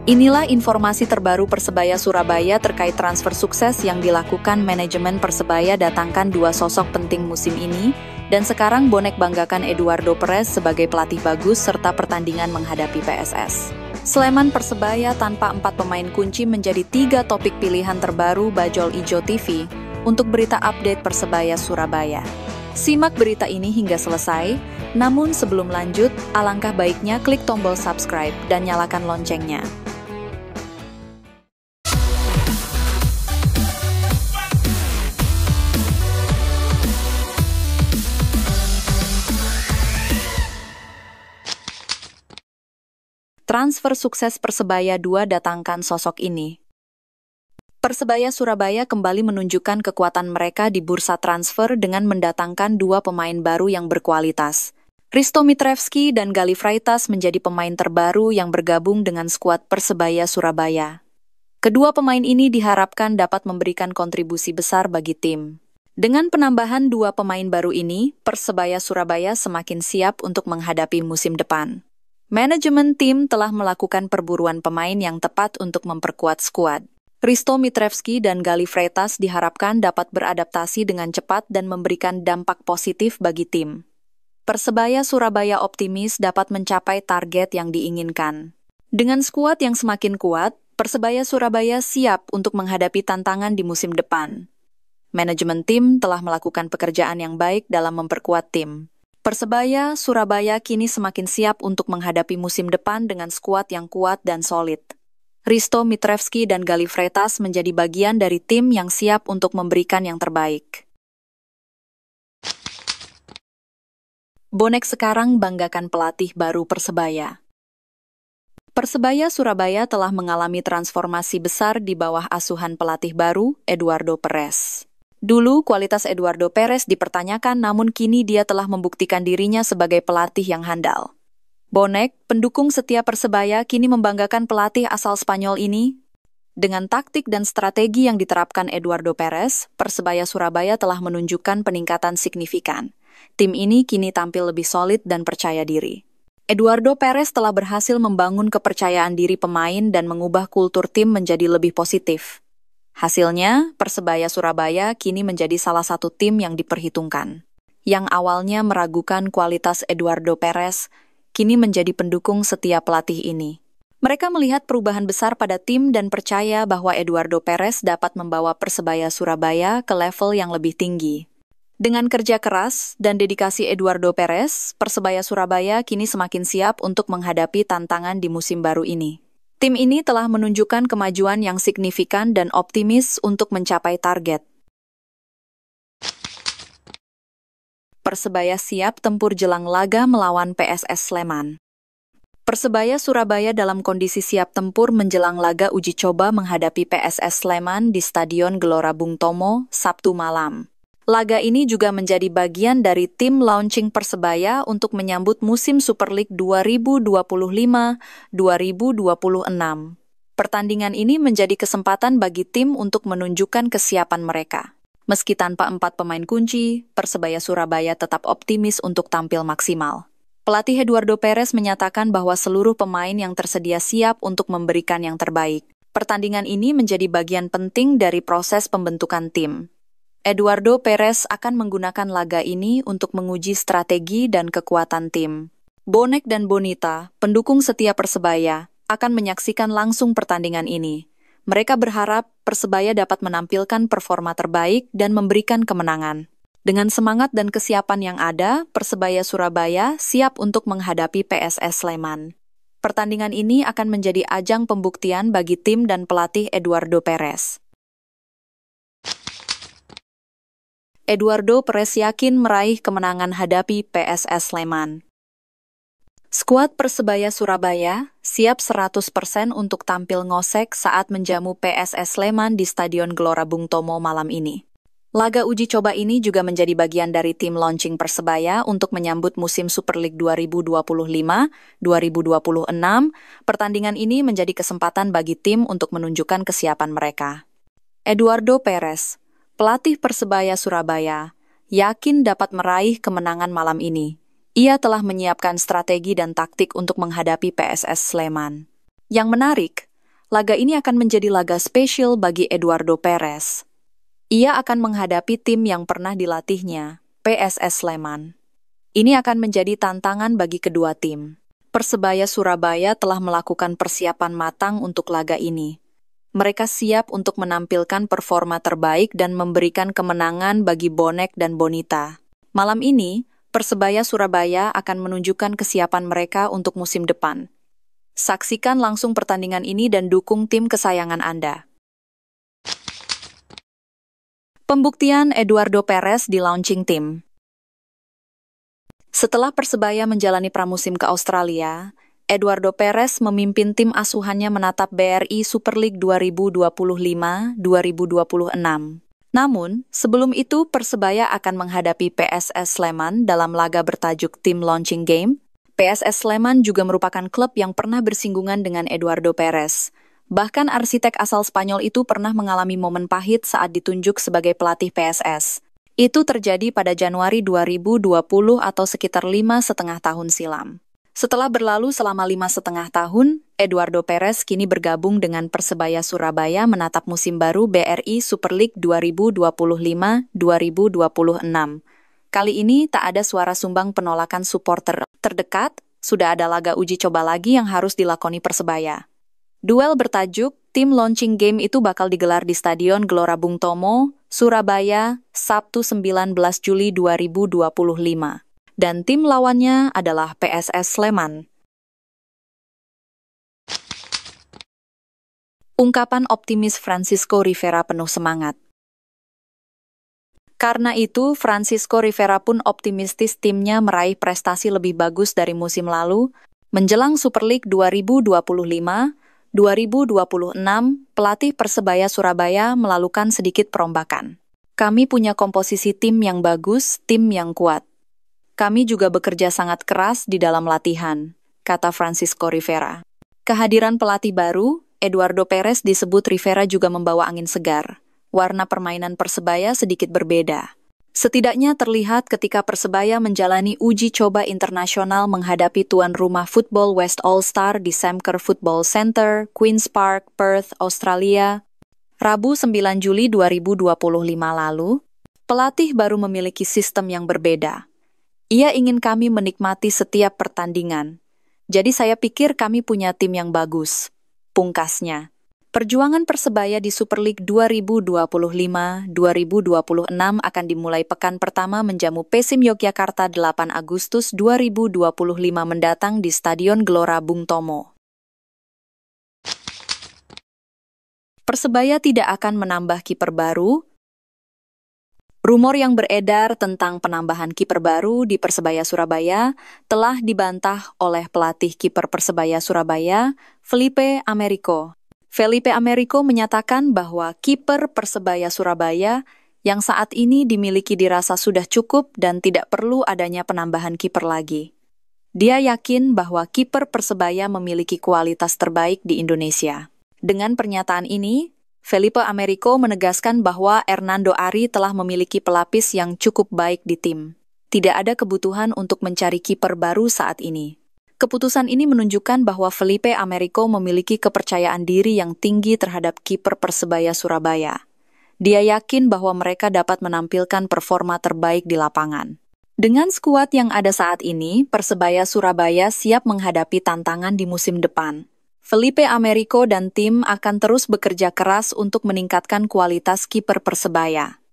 Inilah informasi terbaru Persebaya Surabaya terkait transfer sukses yang dilakukan manajemen Persebaya datangkan dua sosok penting musim ini, dan sekarang bonek banggakan Eduardo Perez sebagai pelatih bagus serta pertandingan menghadapi PSS Sleman. Persebaya tanpa 4 pemain kunci menjadi 3 topik pilihan terbaru Bajul Ijo TV untuk berita update Persebaya Surabaya. Simak berita ini hingga selesai, namun sebelum lanjut, alangkah baiknya klik tombol subscribe dan nyalakan loncengnya. Transfer sukses Persebaya 2 datangkan sosok ini. Persebaya Surabaya kembali menunjukkan kekuatan mereka di bursa transfer dengan mendatangkan 2 pemain baru yang berkualitas. Hristo Mitrevski dan Galih Freitas menjadi pemain terbaru yang bergabung dengan skuad Persebaya Surabaya. Kedua pemain ini diharapkan dapat memberikan kontribusi besar bagi tim. Dengan penambahan 2 pemain baru ini, Persebaya Surabaya semakin siap untuk menghadapi musim depan. Manajemen tim telah melakukan perburuan pemain yang tepat untuk memperkuat skuad. Hristo Mitrevski dan Galih Freitas diharapkan dapat beradaptasi dengan cepat dan memberikan dampak positif bagi tim. Persebaya Surabaya optimis dapat mencapai target yang diinginkan. Dengan skuad yang semakin kuat, Persebaya Surabaya siap untuk menghadapi tantangan di musim depan. Manajemen tim telah melakukan pekerjaan yang baik dalam memperkuat tim. Persebaya Surabaya kini semakin siap untuk menghadapi musim depan dengan skuad yang kuat dan solid. Hristo Mitrevski dan Galih Freitas menjadi bagian dari tim yang siap untuk memberikan yang terbaik. Bonek sekarang banggakan pelatih baru Persebaya. Persebaya Surabaya telah mengalami transformasi besar di bawah asuhan pelatih baru, Eduardo Perez. Dulu, kualitas Eduardo Perez dipertanyakan, namun kini dia telah membuktikan dirinya sebagai pelatih yang handal. Bonek, pendukung setia Persebaya, kini membanggakan pelatih asal Spanyol ini. Dengan taktik dan strategi yang diterapkan Eduardo Perez, Persebaya Surabaya telah menunjukkan peningkatan signifikan. Tim ini kini tampil lebih solid dan percaya diri. Eduardo Perez telah berhasil membangun kepercayaan diri pemain dan mengubah kultur tim menjadi lebih positif. Hasilnya, Persebaya Surabaya kini menjadi salah satu tim yang diperhitungkan. Yang awalnya meragukan kualitas Eduardo Perez, kini menjadi pendukung setia pelatih ini. Mereka melihat perubahan besar pada tim dan percaya bahwa Eduardo Perez dapat membawa Persebaya Surabaya ke level yang lebih tinggi. Dengan kerja keras dan dedikasi Eduardo Perez, Persebaya Surabaya kini semakin siap untuk menghadapi tantangan di musim baru ini. Tim ini telah menunjukkan kemajuan yang signifikan dan optimis untuk mencapai target. Persebaya siap tempur jelang laga melawan PSS Sleman. Persebaya Surabaya dalam kondisi siap tempur menjelang laga uji coba menghadapi PSS Sleman di Stadion Gelora Bung Tomo, Sabtu malam. Laga ini juga menjadi bagian dari tim launching Persebaya untuk menyambut musim Super League 2025-2026. Pertandingan ini menjadi kesempatan bagi tim untuk menunjukkan kesiapan mereka. Meski tanpa 4 pemain kunci, Persebaya Surabaya tetap optimis untuk tampil maksimal. Pelatih Eduardo Perez menyatakan bahwa seluruh pemain yang tersedia siap untuk memberikan yang terbaik. Pertandingan ini menjadi bagian penting dari proses pembentukan tim. Eduardo Perez akan menggunakan laga ini untuk menguji strategi dan kekuatan tim. Bonek dan Bonita, pendukung setia Persebaya, akan menyaksikan langsung pertandingan ini. Mereka berharap Persebaya dapat menampilkan performa terbaik dan memberikan kemenangan. Dengan semangat dan kesiapan yang ada, Persebaya Surabaya siap untuk menghadapi PSS Sleman. Pertandingan ini akan menjadi ajang pembuktian bagi tim dan pelatih Eduardo Perez. Eduardo Perez yakin meraih kemenangan hadapi PSS Sleman. Skuad Persebaya Surabaya siap 100% untuk tampil ngosek saat menjamu PSS Sleman di Stadion Gelora Bung Tomo malam ini. Laga uji coba ini juga menjadi bagian dari tim launching Persebaya untuk menyambut musim Super League 2025-2026. Pertandingan ini menjadi kesempatan bagi tim untuk menunjukkan kesiapan mereka. Eduardo Perez, pelatih Persebaya Surabaya, yakin dapat meraih kemenangan malam ini. Ia telah menyiapkan strategi dan taktik untuk menghadapi PSS Sleman. Yang menarik, laga ini akan menjadi laga spesial bagi Eduardo Perez. Ia akan menghadapi tim yang pernah dilatihnya, PSS Sleman. Ini akan menjadi tantangan bagi kedua tim. Persebaya Surabaya telah melakukan persiapan matang untuk laga ini. Mereka siap untuk menampilkan performa terbaik dan memberikan kemenangan bagi bonek dan bonita. Malam ini, Persebaya Surabaya akan menunjukkan kesiapan mereka untuk musim depan. Saksikan langsung pertandingan ini dan dukung tim kesayangan Anda. Pembuktian Eduardo Perez di launching tim. Setelah Persebaya menjalani pramusim ke Australia, Eduardo Perez memimpin tim asuhannya menatap BRI Super League 2025-2026. Namun, sebelum itu Persebaya akan menghadapi PSS Sleman dalam laga bertajuk Team Launching Game. PSS Sleman juga merupakan klub yang pernah bersinggungan dengan Eduardo Perez. Bahkan arsitek asal Spanyol itu pernah mengalami momen pahit saat ditunjuk sebagai pelatih PSS. Itu terjadi pada Januari 2020 atau sekitar 5,5 tahun silam. Setelah berlalu selama 5,5 tahun, Eduardo Perez kini bergabung dengan Persebaya Surabaya menatap musim baru BRI Super League 2025-2026. Kali ini tak ada suara sumbang penolakan supporter terdekat, sudah ada laga uji coba lagi yang harus dilakoni Persebaya. Duel bertajuk Tim Launching Game itu bakal digelar di Stadion Gelora Bung Tomo, Surabaya, Sabtu 19 Juli 2025. Dan tim lawannya adalah PSS Sleman. Ungkapan optimis Francisco Rivera penuh semangat. Karena itu, Francisco Rivera pun optimistis timnya meraih prestasi lebih bagus dari musim lalu. Menjelang Super League 2025-2026, pelatih Persebaya Surabaya melakukan sedikit perombakan. Kami punya komposisi tim yang bagus, tim yang kuat. Kami juga bekerja sangat keras di dalam latihan, kata Francisco Rivera. Kehadiran pelatih baru, Eduardo Perez disebut Rivera juga membawa angin segar. Warna permainan Persebaya sedikit berbeda. Setidaknya terlihat ketika Persebaya menjalani uji coba internasional menghadapi tuan rumah Football West All-Star di Samker Football Centre, Queen's Park, Perth, Australia. Rabu 9 Juli 2025 lalu, pelatih baru memiliki sistem yang berbeda. Ia ingin kami menikmati setiap pertandingan. Jadi saya pikir kami punya tim yang bagus. Pungkasnya. Perjuangan Persebaya di Super League 2025-2026 akan dimulai pekan pertama menjamu Pesim Yogyakarta 8 Agustus 2025 mendatang di Stadion Gelora Bung Tomo. Persebaya tidak akan menambah kiper baru. Rumor yang beredar tentang penambahan kiper baru di Persebaya Surabaya telah dibantah oleh pelatih kiper Persebaya Surabaya, Felipe Americo. Felipe Americo menyatakan bahwa kiper Persebaya Surabaya yang saat ini dimiliki dirasa sudah cukup dan tidak perlu adanya penambahan kiper lagi. Dia yakin bahwa kiper Persebaya memiliki kualitas terbaik di Indonesia. Dengan pernyataan ini, Felipe Americo menegaskan bahwa Hernando Ari telah memiliki pelapis yang cukup baik di tim. Tidak ada kebutuhan untuk mencari kiper baru saat ini. Keputusan ini menunjukkan bahwa Felipe Americo memiliki kepercayaan diri yang tinggi terhadap kiper Persebaya Surabaya. Dia yakin bahwa mereka dapat menampilkan performa terbaik di lapangan. Dengan skuad yang ada saat ini, Persebaya Surabaya siap menghadapi tantangan di musim depan. Felipe Americo dan tim akan terus bekerja keras untuk meningkatkan kualitas kiper Persebaya.